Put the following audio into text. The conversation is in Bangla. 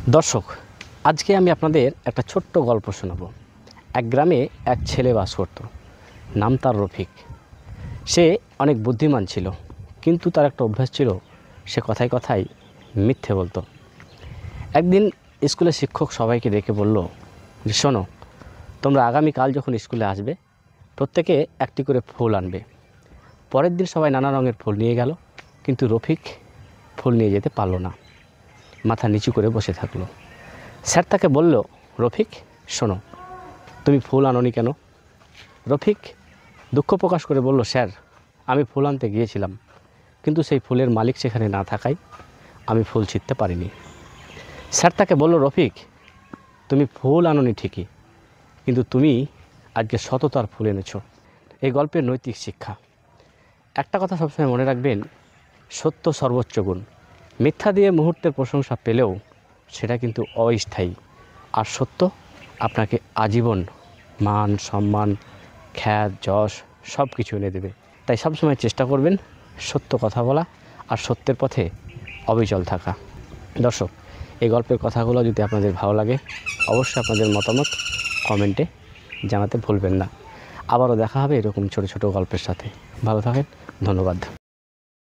দর্শক, আজকে আমি আপনাদের একটা ছোট্ট গল্প শোনাবো। এক গ্রামে এক ছেলে বাস করত, নাম তার রফিক। সে অনেক বুদ্ধিমান ছিল, কিন্তু তার একটা অভ্যাস ছিল, সে কথায় কথায় মিথ্যে বলতো। একদিন স্কুলের শিক্ষক সবাইকে ডেকে বলল যে, শোনো, তোমরা আগামীকাল যখন স্কুলে আসবে প্রত্যেকে একটি করে ফুল আনবে। পরের দিন সবাই নানা রঙের ফুল নিয়ে গেল, কিন্তু রফিক ফুল নিয়ে যেতে পারল না, মাথা নিচু করে বসে থাকলো। স্যার তাকে বলল, রফিক শোনো, তুমি ফুল আনোনি কেন? রফিক দুঃখ প্রকাশ করে বলল, স্যার, আমি ফুল আনতে গিয়েছিলাম, কিন্তু সেই ফুলের মালিক সেখানে না থাকায় আমি ফুল ছিঁড়তে পারিনি। স্যার তাকে বলল, রফিক, তুমি ফুল আনোনি ঠিকই, কিন্তু তুমি আজকে সততার ফুল এনেছো। এই গল্পের নৈতিক শিক্ষা, একটা কথা সবসময় মনে রাখবেন, সত্য সর্বোচ্চ গুণ। মিথ্যা দিয়ে মুহূর্তের প্রশংসা পেলেও সেটা কিন্তু অস্থায়ী, আর সত্য আপনাকে আজীবন মান, সম্মান, খ্যাত, যশ সব কিছু এনে দেবে। তাই সবসময় চেষ্টা করবেন সত্য কথা বলা আর সত্যের পথে অবিচল থাকা। দর্শক, এই গল্পের কথাগুলো যদি আপনাদের ভালো লাগে, অবশ্যই আপনাদের মতামত কমেন্টে জানাতে ভুলবেন না। আবারও দেখা হবে এরকম ছোট ছোট গল্পের সাথে। ভালো থাকেন, ধন্যবাদ।